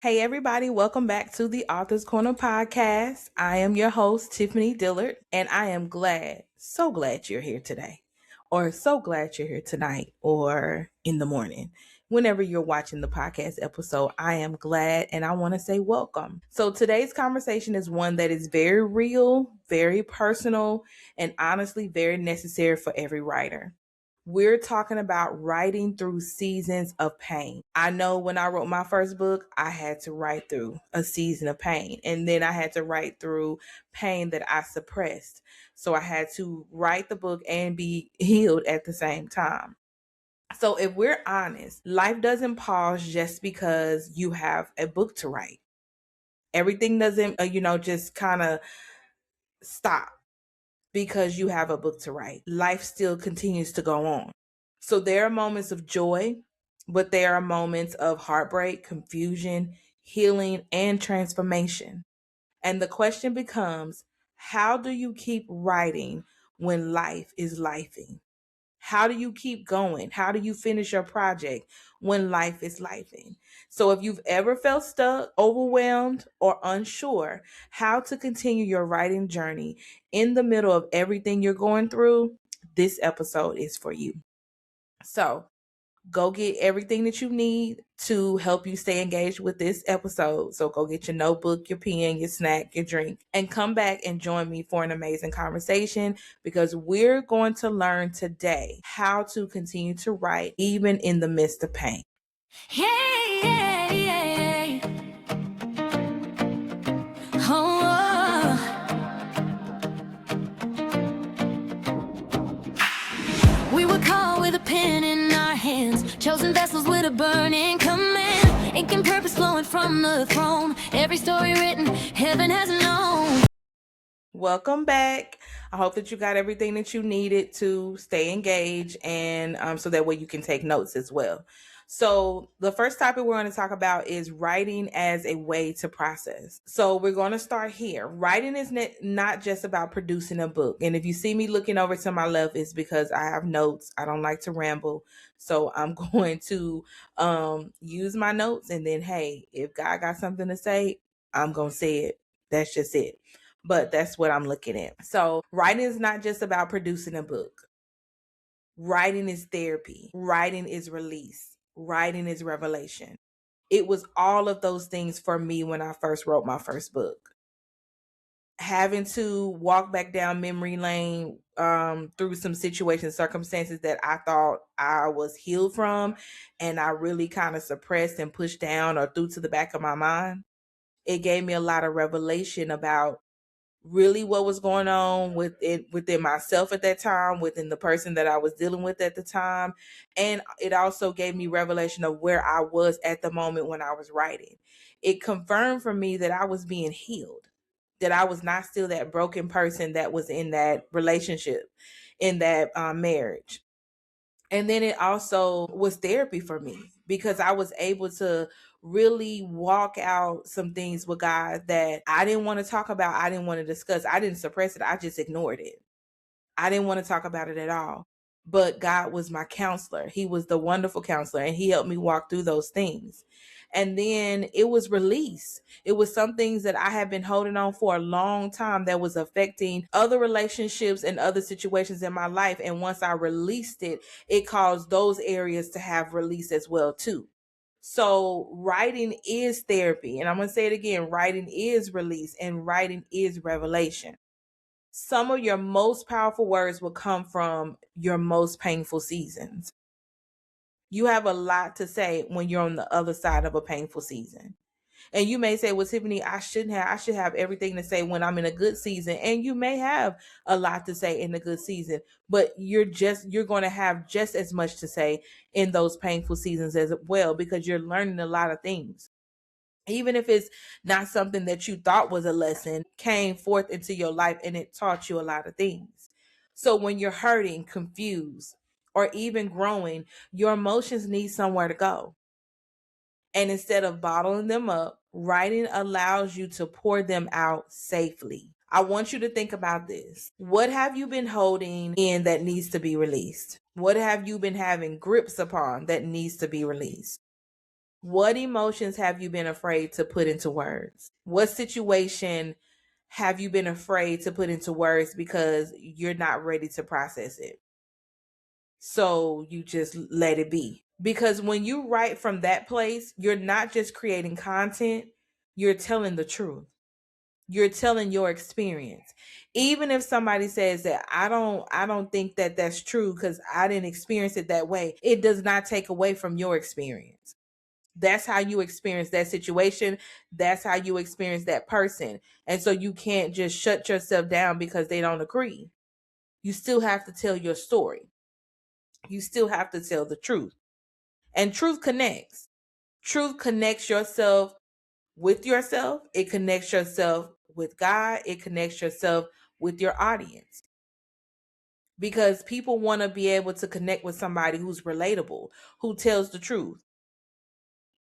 Hey, everybody, welcome back to the Author's Corner podcast. I am your host, Tiffany Dillard, and I am so glad you're here today, or so glad you're here tonight, or in the morning. Whenever you're watching the podcast episode, I am glad and I want to say welcome. So, today's conversation is one that is very real, very personal, and honestly very necessary for every writer. We're talking about writing through seasons of pain. I know when I wrote my first book, I had to write through a season of pain. And then I had to write through pain that I suppressed. So I had to write the book and be healed at the same time. So if we're honest, life doesn't pause just because you have a book to write. Everything doesn't, just kind of stop because you have a book to write. Life still continues to go on. So there are moments of joy, but there are moments of heartbreak, confusion, healing, and transformation. And the question becomes, how do you keep writing when life is lifing? How do you keep going? How do you finish your project when life is lifing? So if you've ever felt stuck, overwhelmed, or unsure how to continue your writing journey in the middle of everything you're going through, this episode is for you. So go get everything that you need to help you stay engaged with this episode. So go get your notebook, your pen, your snack, your drink, and come back and join me for an amazing conversation because we're going to learn today how to continue to write even in the midst of pain. Yeah, yeah, yeah. Oh, we were caught with a pen in our hands, chosen vessels with a burning command, ink and purpose flowing from the throne. Every story written, heaven has known. Welcome back. I hope that you got everything that you needed to stay engaged and so that way you can take notes as well. So the first topic we're going to talk about is writing as a way to process. So we're going to start here. Writing is not just about producing a book. And if you see me looking over to my left, it's because I have notes. I don't like to ramble. So I'm going to use my notes. And then, hey, if God got something to say, I'm going to say it. That's just it. But that's what I'm looking at. So writing is not just about producing a book. Writing is therapy. Writing is release. Writing is revelation. It was all of those things for me when I first wrote my first book. Having to walk back down memory lane through some situations, circumstances that I thought I was healed from and I really kind of suppressed and pushed down or threw to the back of my mind. It gave me a lot of revelation about really what was going on within myself at that time, within the person that I was dealing with at the time. And it also gave me revelation of where I was at the moment when I was writing. It confirmed for me that I was being healed, that I was not still that broken person that was in that relationship, in that marriage. And then it also was therapy for me because I was able to really walk out some things with God that I didn't want to talk about. I didn't want to discuss. I didn't suppress it. I just ignored it. I didn't want to talk about it at all. But God was my counselor. He was the wonderful counselor and he helped me walk through those things. And then it was release. It was some things that I had been holding on for a long time that was affecting other relationships and other situations in my life. And once I released it, it caused those areas to have release as well too. So writing is therapy. And I'm going to say it again, writing is release and writing is revelation. Some of your most powerful words will come from your most painful seasons. You have a lot to say when you're on the other side of a painful season. And you may say, well, Tiffany, I should have everything to say when I'm in a good season. And you may have a lot to say in a good season, but you're going to have just as much to say in those painful seasons as well, because you're learning a lot of things. Even if it's not something that you thought was a lesson, came forth into your life and it taught you a lot of things. So when you're hurting, confused, or even growing, your emotions need somewhere to go. And instead of bottling them up, writing allows you to pour them out safely. I want you to think about this. What have you been holding in that needs to be released? What have you been having grips upon that needs to be released? What emotions have you been afraid to put into words? What situation have you been afraid to put into words because you're not ready to process it? So you just let it be. Because when you write from that place, you're not just creating content, you're telling the truth. You're telling your experience. Even if somebody says that I don't think that that's true cuz I didn't experience it that way, it does not take away from your experience. That's how you experience that situation. That's how you experience that person. And so you can't just shut yourself down because they don't agree. You still have to tell your story. You still have to tell the truth. And truth connects. Truth connects yourself with yourself. It connects yourself with God. It connects yourself with your audience. Because people want to be able to connect with somebody who's relatable, who tells the truth.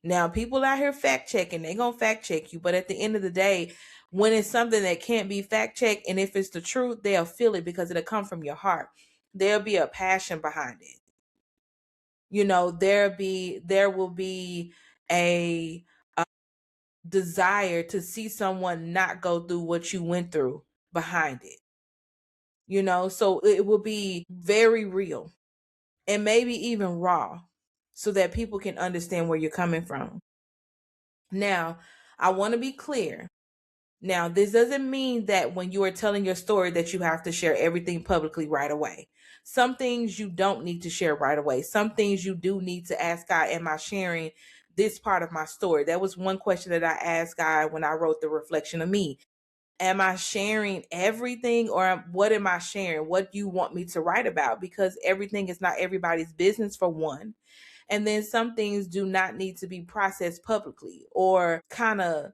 Now, people out here fact checking, they gonna fact check you, but at the end of the day, when it's something that can't be fact checked, and if it's the truth, they'll feel it because it'll come from your heart. There'll be a passion behind it. You know, there will be a desire to see someone not go through what you went through behind it. You know, so it will be very real and maybe even raw so that people can understand where you're coming from. Now, I want to be clear. Now, this doesn't mean that when you are telling your story that you have to share everything publicly right away. Some things you don't need to share right away. Some things you do need to ask God, am I sharing this part of my story? That was one question that I asked God when I wrote The Reflection of Me. Am I sharing everything, or what am I sharing? What do you want me to write about? Because everything is not everybody's business, for one. And then some things do not need to be processed publicly, or kind of,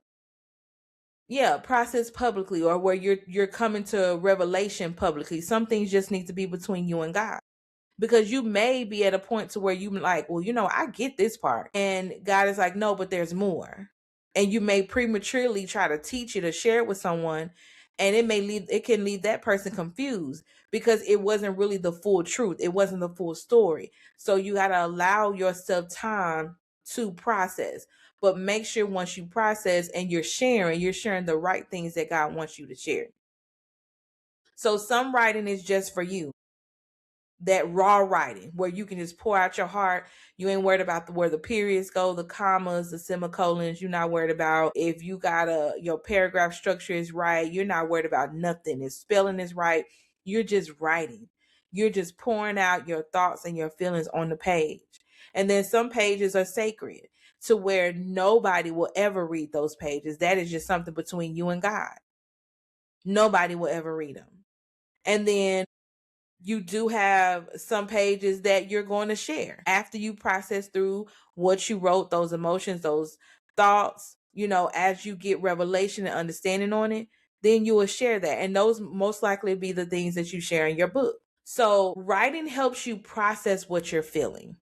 yeah, processed publicly, or where you're coming to revelation publicly. Some things just need to be between you and God. Because you may be at a point to where you like, well, I get this part. And God is like, no, but there's more. And you may prematurely try to teach it or share it with someone, and it can leave that person confused because it wasn't really the full truth. It wasn't the full story. So you got to allow yourself time to process. But make sure once you process and you're sharing the right things that God wants you to share. So some writing is just for you, that raw writing where you can just pour out your heart. You ain't worried about where the periods go, the commas, the semicolons. You're not worried about if you got your paragraph structure is right. You're not worried about nothing. If spelling is right, you're just writing. You're just pouring out your thoughts and your feelings on the page. And then some pages are sacred to where nobody will ever read those pages. That is just something between you and God. Nobody will ever read them. And then you do have some pages that you're going to share after you process through what you wrote, those emotions, those thoughts, as you get revelation and understanding on it, then you will share that. And those most likely be the things that you share in your book. So writing helps you process what you're feeling.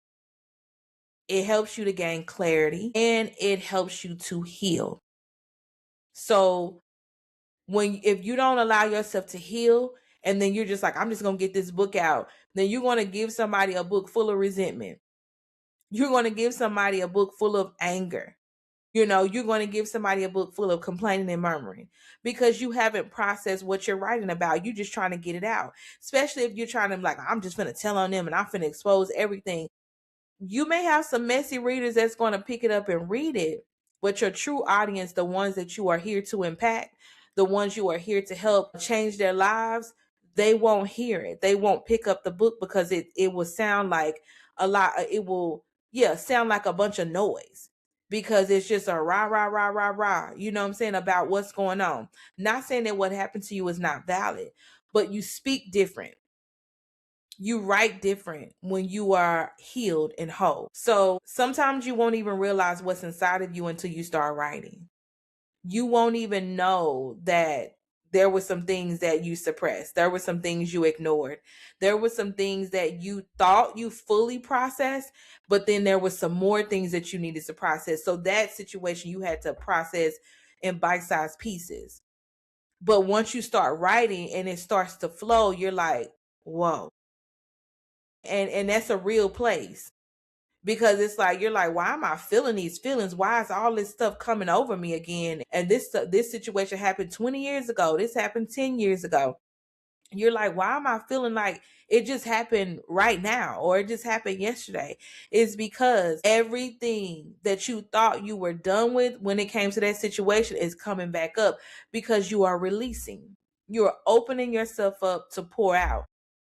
It helps you to gain clarity, and it helps you to heal. So if you don't allow yourself to heal, and then you're just like, I'm just going to get this book out, then you're going to give somebody a book full of resentment. You're going to give somebody a book full of anger. You're going to give somebody a book full of complaining and murmuring because you haven't processed what you're writing about. You're just trying to get it out, especially if you're trying to like, I'm just going to tell on them and I'm going to expose everything. You may have some messy readers that's going to pick it up and read it, but your true audience, the ones that you are here to impact, the ones you are here to help change their lives, they won't hear it. They won't pick up the book because it will sound like a lot. It will, sound like a bunch of noise because it's just a rah, rah, rah, rah, rah. You know what I'm saying? About what's going on. Not saying that what happened to you is not valid, but you speak different. You write different when you are healed and whole. So sometimes you won't even realize what's inside of you until you start writing. You won't even know that there were some things that you suppressed. There were some things you ignored. There were some things that you thought you fully processed, but then there were some more things that you needed to process. So that situation you had to process in bite-sized pieces. But once you start writing and it starts to flow, you're like, whoa. And that's a real place because it's like you're like, why am I feeling these feelings? Why is all this stuff coming over me again? And this situation happened 20 years ago. This happened 10 years ago. You're like, why am I feeling like it just happened right now or it just happened yesterday? It's because everything that you thought you were done with when it came to that situation is coming back up because you are releasing. You're opening yourself up to pour out.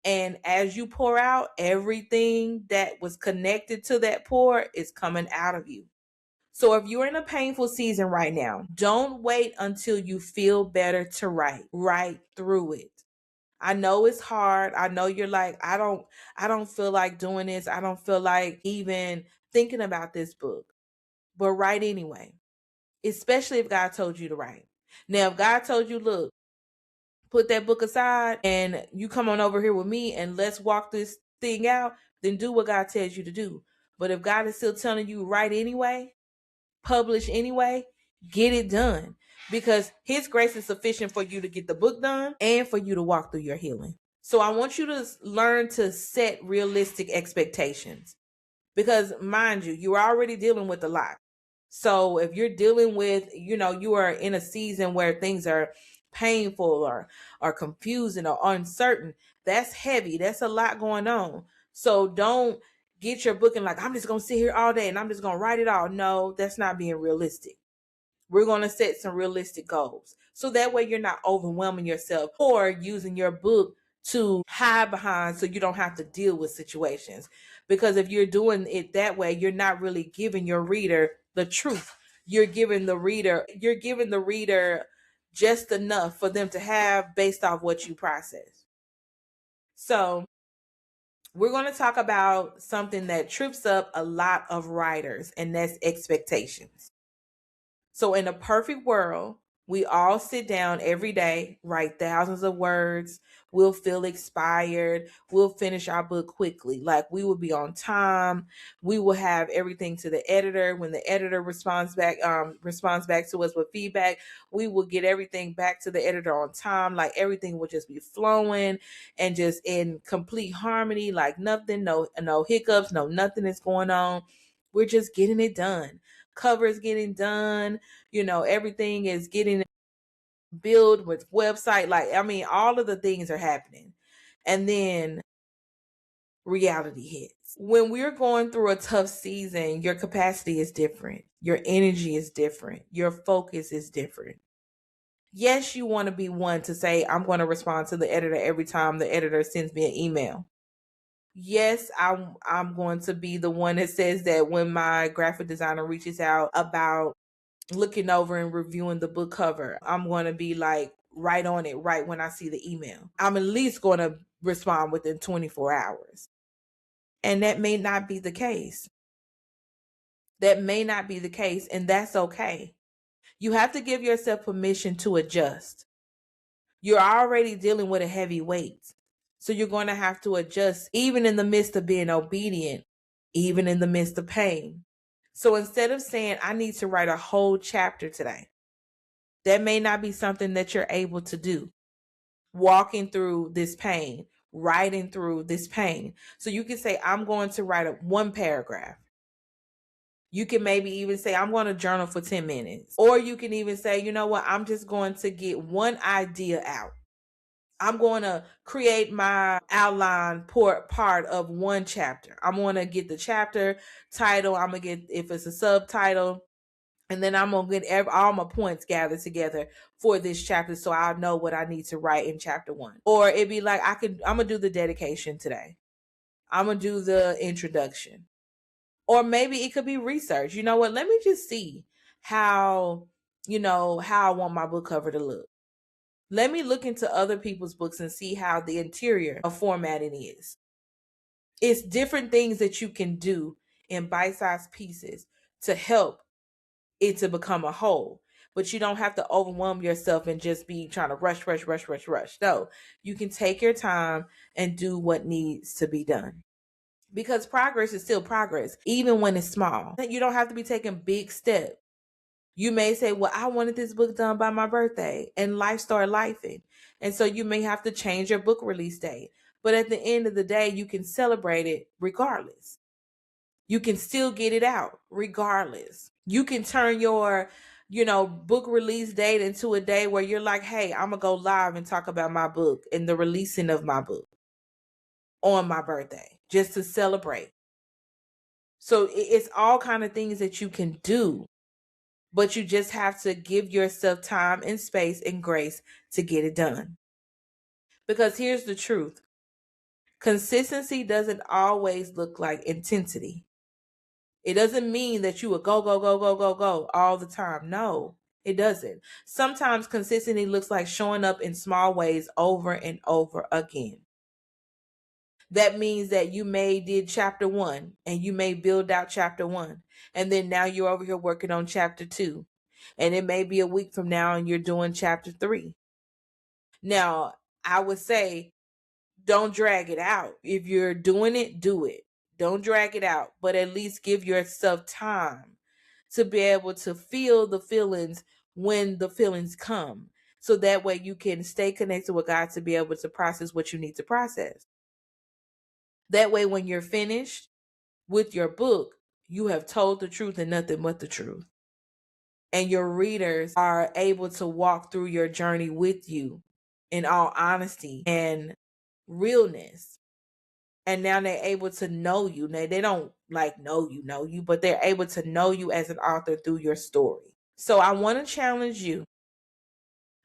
And as you pour out, everything that was connected to that pour is coming out of you. So if you're in a painful season right now, don't wait until you feel better to write. Write through it. I know it's hard. I know you're like, I don't feel like doing this. I don't feel like even thinking about this book. But write anyway. Especially if God told you to write. Now, if God told you, look, put that book aside and you come on over here with me and let's walk this thing out, then do what God tells you to do. But if God is still telling you write anyway, publish anyway, get it done. Because his grace is sufficient for you to get the book done and for you to walk through your healing. So I want you to learn to set realistic expectations. Because mind you, you're already dealing with a lot. So if you're dealing with, you are in a season where things are painful or confusing or uncertain, that's heavy. That's a lot going on. So don't get your book and like, I'm just going to sit here all day and I'm just going to write it all. No, that's not being realistic. We're going to set some realistic goals. So that way you're not overwhelming yourself or using your book to hide behind so you don't have to deal with situations. Because if you're doing it that way, you're not really giving your reader the truth. You're giving the reader just enough for them to have based off what you process. So we're going to talk about something that trips up a lot of writers, and that's expectations. So in a perfect world, we all sit down every day, write thousands of words. We'll feel expired. We'll finish our book quickly. Like we will be on time. We will have everything to the editor. When the editor responds back to us with feedback, we will get everything back to the editor on time. Like everything will just be flowing and just in complete harmony. Like nothing, no hiccups, no nothing is going on. We're just getting it done. Cover is getting done, everything is getting built with website. Like, I mean, all of the things are happening. And then reality hits. When we're going through a tough season, your capacity is different. Your energy is different. Your focus is different. Yes, you want to be one to say, I'm going to respond to the editor every time the editor sends me an email. Yes, I'm going to be the one that says that when my graphic designer reaches out about looking over and reviewing the book cover, I'm going to be like right on it right when I see the email. I'm at least going to respond within 24 hours. And that may not be the case. That may not be the case, and that's okay. You have to give yourself permission to adjust. You're already dealing with a heavy weight. So you're going to have to adjust even in the midst of being obedient, even in the midst of pain. So instead of saying, I need to write a whole chapter today, that may not be something that you're able to do. Walking through this pain, writing through this pain. So you can say, I'm going to write one paragraph. You can maybe even say, I'm going to journal for 10 minutes. Or you can even say, you know what, I'm just going to get one idea out. I'm going to create my outline part of one chapter. I'm going to get the chapter title. I'm going to get, if it's a subtitle, and then I'm going to get all my points gathered together for this chapter so I'll know what I need to write in chapter 1. Or it'd be like, I'm going to do the dedication today. I'm going to do the introduction. Or maybe it could be research. You know what? Let me just see how I want my book cover to look. Let me look into other people's books and see how the interior of formatting is. It's different things that you can do in bite-sized pieces to help it to become a whole. But you don't have to overwhelm yourself and just be trying to rush. No, you can take your time and do what needs to be done. Because progress is still progress, even when it's small. You don't have to be taking big steps. You may say, well, I wanted this book done by my birthday, and life started lifing. And so you may have to change your book release date. But at the end of the day, you can celebrate it regardless. You can still get it out regardless. You can turn your, book release date into a day where you're like, hey, I'm gonna go live and talk about my book and the releasing of my book on my birthday just to celebrate. So it's all kind of things that you can do, but you just have to give yourself time and space and grace to get it done. Because here's the truth. Consistency doesn't always look like intensity. It doesn't mean that you would go, go, go, go, go, go all the time. No, it doesn't. Sometimes consistency looks like showing up in small ways over and over again. That means that you may did chapter 1 and you may build out chapter 1. And then now you're over here working on chapter 2. And it may be a week from now and you're doing chapter 3. Now, I would say don't drag it out. If you're doing it, do it. Don't drag it out, but at least give yourself time to be able to feel the feelings when the feelings come. So that way you can stay connected with God to be able to process what you need to process. That way, when you're finished with your book, you have told the truth and nothing but the truth. And your readers are able to walk through your journey with you in all honesty and realness. And now they're able to know you. Now, they don't know you, but they're able to know you as an author through your story. So I want to challenge you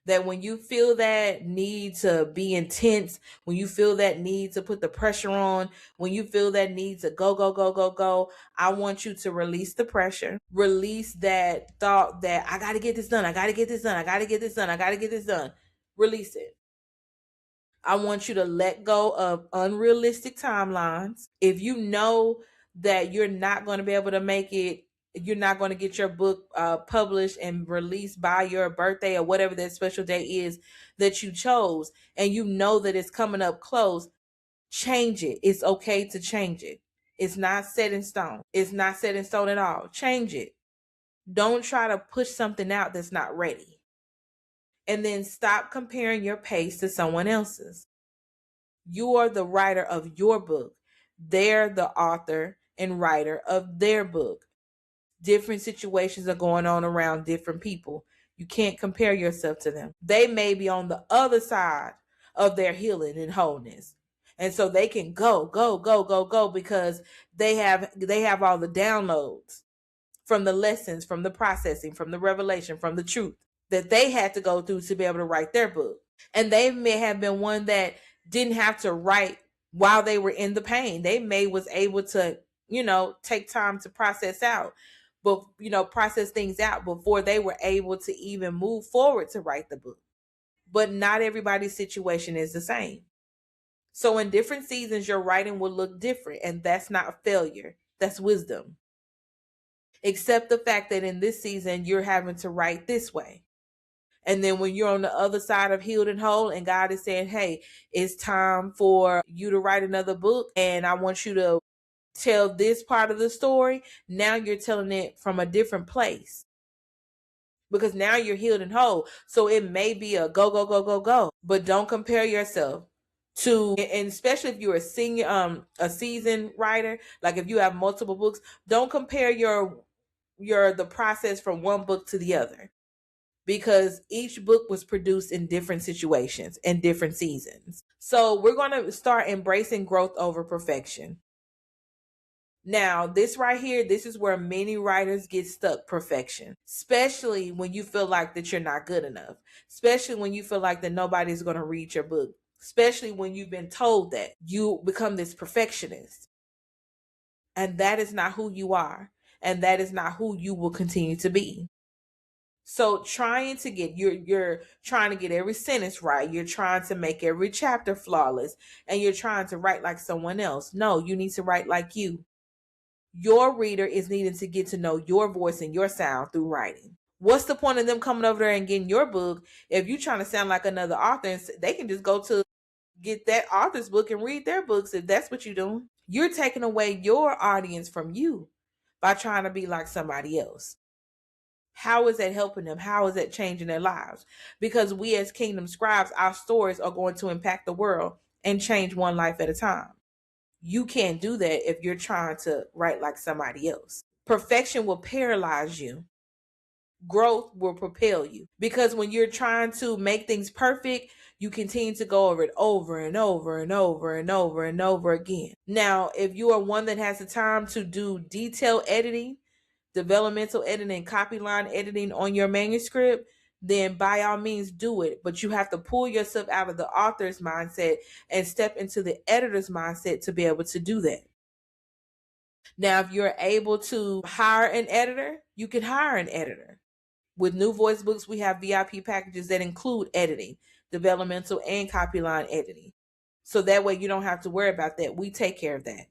that when you feel that need to be intense, when you feel that need to put the pressure on, when you feel that need to go, go, go, go, go, I want you to release the pressure, release that thought that I got to get this done. I got to get this done. I got to get this done. I got to get this done. Release it. I want you to let go of unrealistic timelines. If you know that you're not going to be able to make it, you're not going to get your book published and released by your birthday or whatever that special day is that you chose, and you know that it's coming up close, change it. It's okay to change it. It's not set in stone. It's not set in stone at all. Change it. Don't try to push something out that's not ready. And then stop comparing your pace to someone else's. You are the writer of your book. They're the author and writer of their book. Different situations are going on around different people. You can't compare yourself to them. They may be on the other side of their healing and wholeness. And so they can go, go, go, go, go because they have all the downloads from the lessons, from the processing, from the revelation, from the truth that they had to go through to be able to write their book. And they may have been one that didn't have to write while they were in the pain. They may was able to, take time to process out, but, process things out before they were able to even move forward to write the book. But not everybody's situation is the same. So in different seasons, your writing will look different, and that's not failure. That's wisdom. Accept the fact that in this season, you're having to write this way. And then when you're on the other side of healed and whole and God is saying, hey, it's time for you to write another book and I want you to tell this part of the story. Now you're telling it from a different place because now you're healed and whole. So it may be a go, go, go, go, go, but don't compare yourself to, and especially if you're a senior, a seasoned writer, like if you have multiple books, don't compare the process from one book to the other. Because each book was produced in different situations and different seasons. So we're going to start embracing growth over perfection. Now, this right here, this is where many writers get stuck, perfection. Especially when you feel like that you're not good enough. Especially when you feel like that nobody's going to read your book. Especially when you've been told that. You become this perfectionist. And that is not who you are. And that is not who you will continue to be. So you're trying to get every sentence right. You're trying to make every chapter flawless and you're trying to write like someone else. No, you need to write like you. Your reader is needing to get to know your voice and your sound through writing. What's the point of them coming over there and getting your book if you're trying to sound like another author and they can just go to get that author's book and read their books if that's what you're doing? You're taking away your audience from you by trying to be like somebody else. How is that helping them? How is that changing their lives? Because we as Kingdom Scribes, our stories are going to impact the world and change one life at a time. You can't do that if you're trying to write like somebody else. Perfection will paralyze you. Growth will propel you, because when you're trying to make things perfect, you continue to go over it over and over and over and over and over again. Now, if you are one that has the time to do detail editing, developmental editing, copy line editing on your manuscript, then by all means do it. But you have to pull yourself out of the author's mindset and step into the editor's mindset to be able to do that. Now, if you're able to hire an editor, you can hire an editor. With New Voice Books, we have VIP packages that include editing, developmental, and copy line editing. So that way you don't have to worry about that. We take care of that.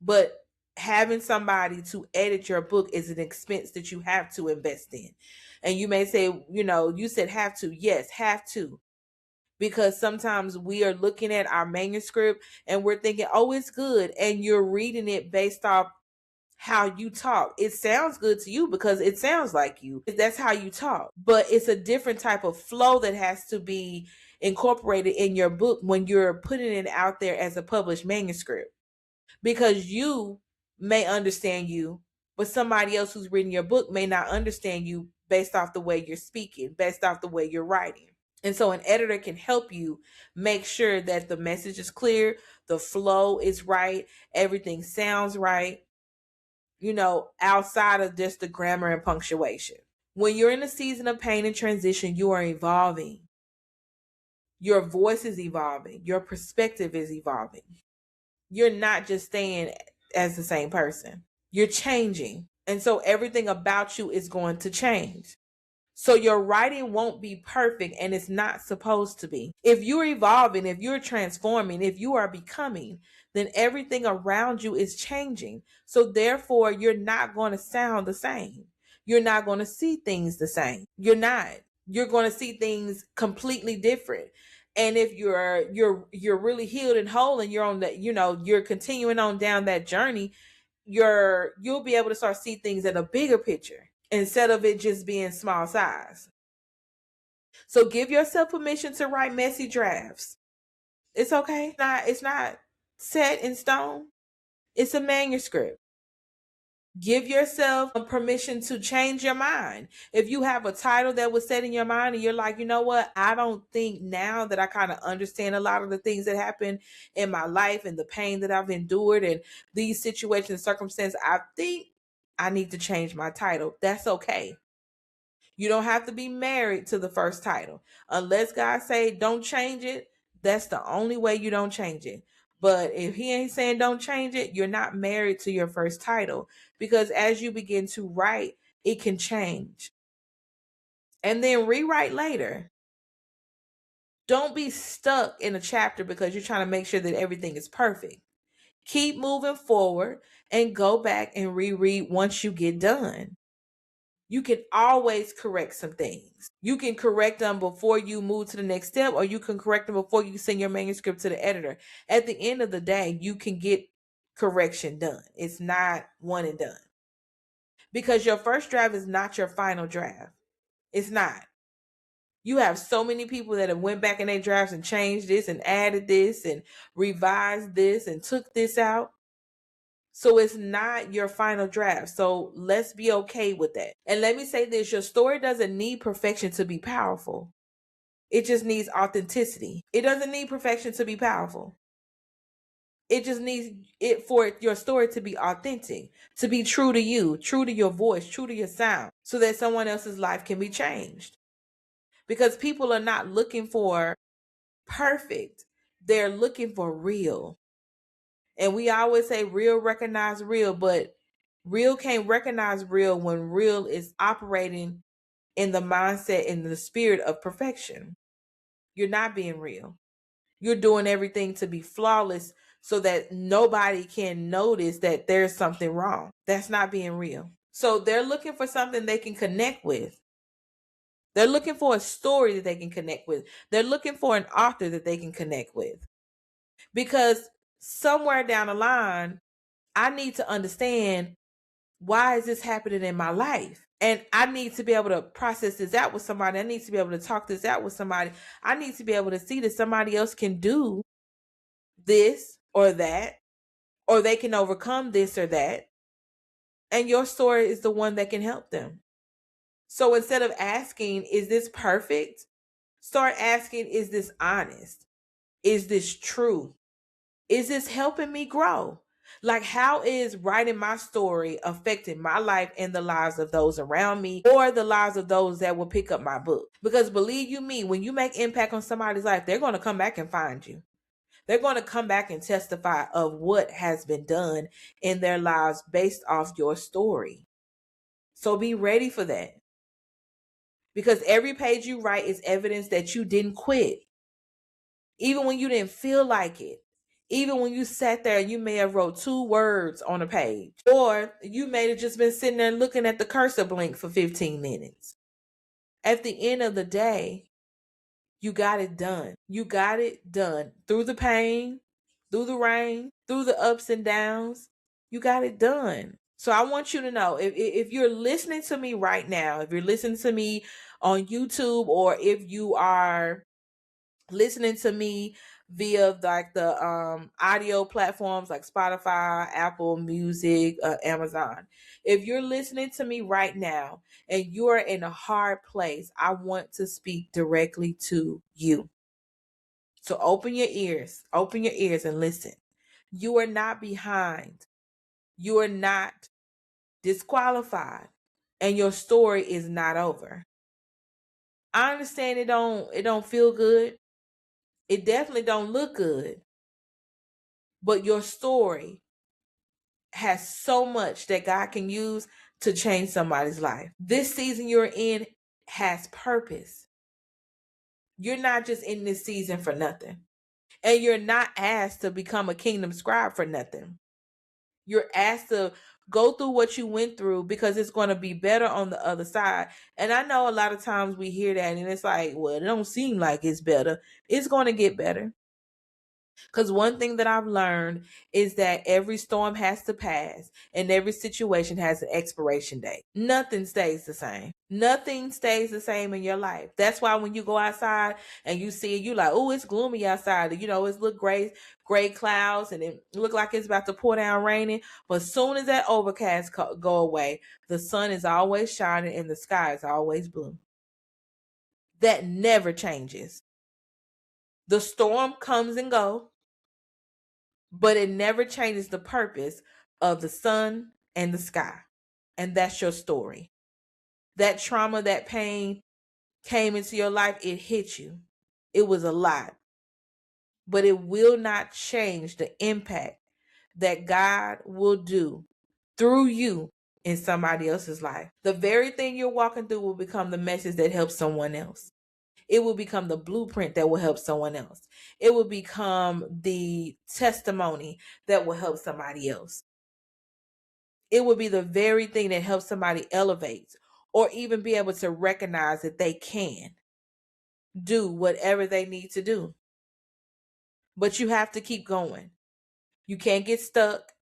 But having somebody to edit your book is an expense that you have to invest in. And you may say, you said have to. Yes, have to. Because sometimes we are looking at our manuscript and we're thinking, oh, it's good. And you're reading it based off how you talk. It sounds good to you because it sounds like you. That's how you talk. But it's a different type of flow that has to be incorporated in your book when you're putting it out there as a published manuscript. Because you may understand you, but somebody else who's reading your book may not understand you based off the way you're speaking, based off the way you're writing. And so an editor can help you make sure that the message is clear, the flow is right, everything sounds right, outside of just the grammar and punctuation. When you're in a season of pain and transition, you are evolving. Your voice is evolving. Your perspective is evolving. You're not just staying as the same person. You're changing. And so everything about you is going to change. So your writing won't be perfect, and it's not supposed to be. If you're evolving, if you're transforming, if you are becoming, then everything around you is changing. So therefore, you're not going to sound the same. You're not going to see things the same. You're not. You're going to see things completely different. And if you're really healed and whole, and you're on that, you're continuing on down that journey, you'll be able to start see things in a bigger picture, instead of it just being small size. So give yourself permission to write messy drafts. It's okay. It's not set in stone. It's a manuscript. Give yourself permission to change your mind. If you have a title that was set in your mind and you're like, you know what, I don't think now that I kind of understand a lot of the things that happen in my life and the pain that I've endured and these situations and circumstances, I think I need to change my title. That's okay. You don't have to be married to the first title. Unless God say don't change it, that's the only way you don't change it. But if he ain't saying don't change it, you're not married to your first title, because as you begin to write, it can change. And then rewrite later. Don't be stuck in a chapter because you're trying to make sure that everything is perfect. Keep moving forward and go back and reread once you get done. You can always correct some things. You can correct them before you move to the next step, or you can correct them before you send your manuscript to the editor. At the end of the day, you can get correction done. It's not one and done. Because your first draft is not your final draft. It's not. You have so many people that have went back in their drafts and changed this and added this and revised this and took this out. So it's not your final draft. So let's be okay with that. And let me say this, your story doesn't need perfection to be powerful. It just needs authenticity. It doesn't need perfection to be powerful. It just needs it for your story to be authentic, to be true to you, true to your voice, true to your sound, so that someone else's life can be changed. Because people are not looking for perfect. They're looking for real. And we always say real recognize real, but real can't recognize real when real is operating in the mindset and the spirit of perfection. You're not being real. You're doing everything to be flawless so that nobody can notice that there's something wrong. That's not being real. So they're looking for something they can connect with. They're looking for a story that they can connect with. They're looking for an author that they can connect with. Because somewhere down the line, I need to understand, why is this happening in my life? And I need to be able to process this out with somebody. I need to be able to talk this out with somebody. I need to be able to see that somebody else can do this, or that, or they can overcome this or that. And your story is the one that can help them. So instead of asking, is this perfect? Start asking, is this honest? Is this true? Is this helping me grow? Like, how is writing my story affecting my life and the lives of those around me, or the lives of those that will pick up my book? Because believe you me, when you make impact on somebody's life, they're going to come back and find you. They're going to come back and testify of what has been done in their lives based off your story. So be ready for that. Because every page you write is evidence that you didn't quit. Even when you didn't feel like it. Even when you sat there and you may have wrote 2 words on a page. Or you may have just been sitting there looking at the cursor blink for 15 minutes. At the end of the day, you got it done. You got it done. Through the pain, through the rain, through the ups and downs, you got it done. So I want you to know, if you're listening to me right now, if you're listening to me on YouTube, or if you are listening to me via like the audio platforms like Spotify, Apple Music, Amazon. If you're listening to me right now and you're in a hard place, I want to speak directly to you. So open your ears and listen. You are not behind. You are not disqualified, and your story is not over. I understand it don't feel good. It definitely don't look good. But your story has so much that God can use to change somebody's life. This season you're in has purpose. You're not just in this season for nothing. And you're not asked to become a kingdom scribe for nothing. You're asked to go through what you went through because it's going to be better on the other side. And I know a lot of times we hear that and it's like, well, it don't seem like it's better. It's going to get better. Because one thing that I've learned is that every storm has to pass and every situation has an expiration date. Nothing stays the same. Nothing stays the same in your life. That's why when you go outside and you see it, you like, oh, it's gloomy outside. You know, it's look gray clouds and it look like it's about to pour down raining. But as soon as that overcast go away, the sun is always shining and the sky is always blue. That never changes. The storm comes and goes, but it never changes the purpose of the sun and the sky. And that's your story. That trauma, that pain came into your life, it hit you. It was a lot. But it will not change the impact that God will do through you in somebody else's life. The very thing you're walking through will become the message that helps someone else. It will become the blueprint that will help someone else. It will become the testimony that will help somebody else. It will be the very thing that helps somebody elevate or even be able to recognize that they can do whatever they need to do. But you have to keep going. You can't get stuck.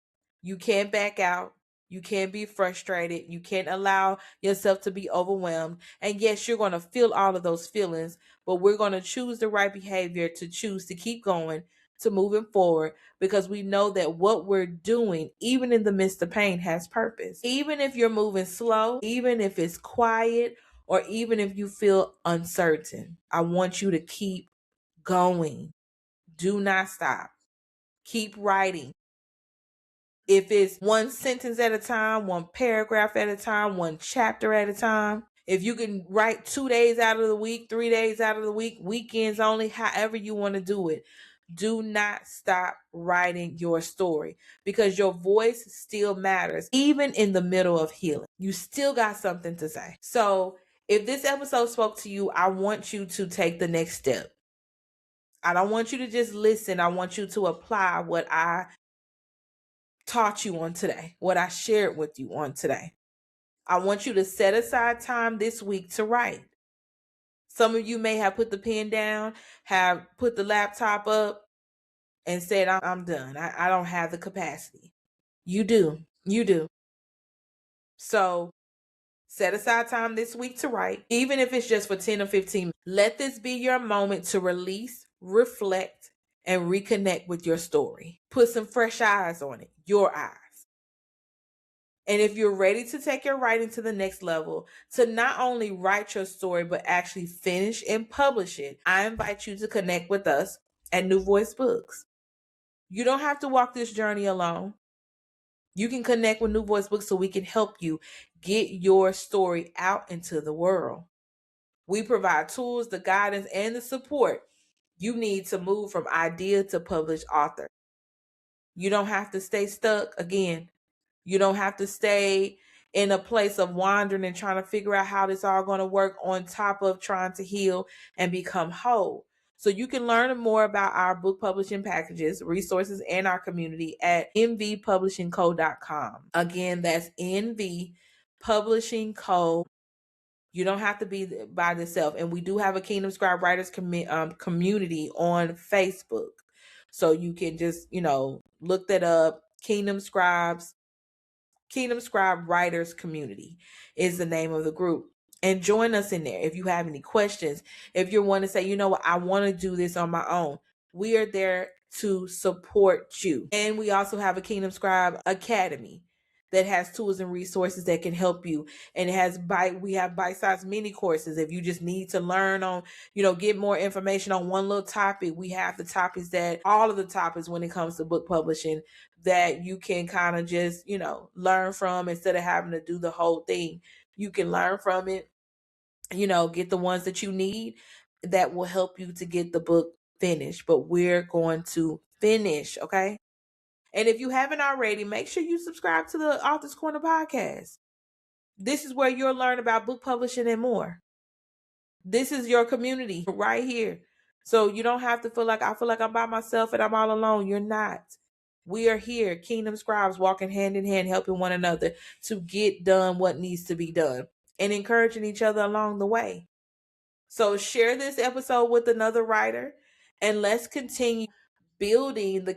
You can't back out. You can't be frustrated. You can't allow yourself to be overwhelmed. And yes, you're going to feel all of those feelings, but we're going to choose the right behavior to choose to keep going, to moving forward, because we know that what we're doing, even in the midst of pain, has purpose. Even if you're moving slow, even if it's quiet, or even if you feel uncertain, I want you to keep going. Do not stop. Keep writing. If it's one sentence at a time, one paragraph at a time, one chapter at a time, if you can write 2 days out of the week, 3 days out of the week, weekends only, however you want to do it, do not stop writing your story, because your voice still matters. Even in the middle of healing, you still got something to say. So if this episode spoke to you, I want you to take the next step. I don't want you to just listen. I want you to apply what I taught you on today, what I shared with you on today. I want you to set aside time this week to write. Some of you may have put the pen down, have put the laptop up and said, I'm done. I don't have the capacity. You do. You do. So set aside time this week to write, even if it's just for 10 or 15 minutes. Let this be your moment to release, reflect, and reconnect with your story. Put some fresh eyes on it, your eyes. And if you're ready to take your writing to the next level, to not only write your story, but actually finish and publish it, I invite you to connect with us at New Voice Books. You don't have to walk this journey alone. You can connect with New Voice Books so we can help you get your story out into the world. We provide tools, the guidance, and the support you need to move from idea to published author. You don't have to stay stuck again. You don't have to stay in a place of wandering and trying to figure out how this all going to work on top of trying to heal and become whole. So you can learn more about our book publishing packages, resources, and our community at nvpublishingco.com. Again, that's nvpublishingco. You don't have to be by yourself. And we do have a Kingdom Scribe Writers community on Facebook. So you can just, look that up. Kingdom Scribe Writers Community is the name of the group. And join us in there if you have any questions. If you want to say, you know what, I want to do this on my own. We are there to support you. And we also have a Kingdom Scribe Academy that has tools and resources that can help you. And we have bite-sized mini courses. If you just need to learn on, get more information on one little topic, we have all of the topics when it comes to book publishing that you can kind of just, learn from instead of having to do the whole thing. You can learn from it, get the ones that you need that will help you to get the book finished. But we're going to finish, okay? And if you haven't already, make sure you subscribe to the Author's Corner podcast. This is where you'll learn about book publishing and more. This is your community right here. So you don't have to feel like I'm by myself and I'm all alone. You're not. We are here, Kingdom Scribes, walking hand in hand, helping one another to get done what needs to be done and encouraging each other along the way. So share this episode with another writer and let's continue building the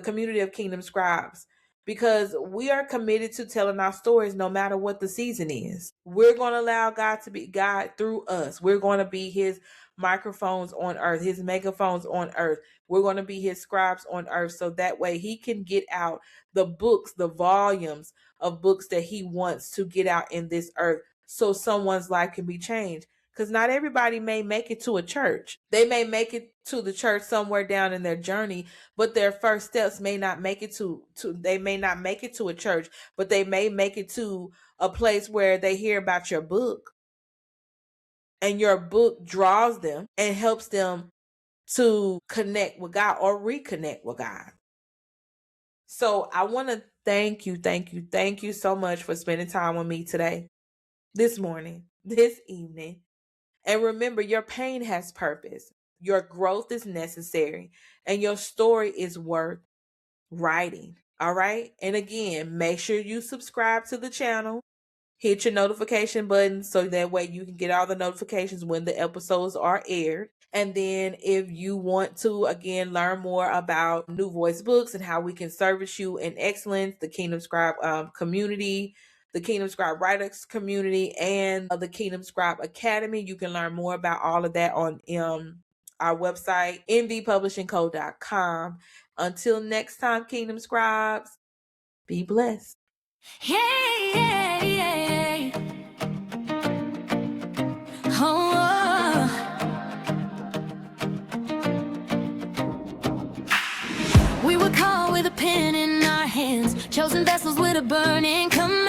community of Kingdom Scribes, because we are committed to telling our stories no matter what the season is. We're going to allow God to be God through us. We're going to be his microphones on earth, his megaphones on earth. We're going to be his scribes on earth, so that way he can get out the books, the volumes of books that he wants to get out in this earth, so someone's life can be changed. Because not everybody may make it to a church. They may make it to the church somewhere down in their journey, but their first steps may not make it they may not make it to a church, but they may make it to a place where they hear about your book. And your book draws them and helps them to connect with God or reconnect with God. So I want to thank you so much for spending time with me today, this morning, this evening. And remember, your pain has purpose, your growth is necessary, and your story is worth writing. All right? And again, make sure you subscribe to the channel. Hit your notification button so that way you can get all the notifications when the episodes are aired. And then if you want to, again, learn more about New Voice Books and how we can service you in excellence, the Kingdom Scribe community, the Kingdom Scribe Writers community, and the Kingdom Scribe Academy. You can learn more about all of that on our website, nvpublishingco.com. Until next time, Kingdom Scribes, be blessed. Yeah. Oh. We were called with a pen in our hands, chosen vessels with a burning command.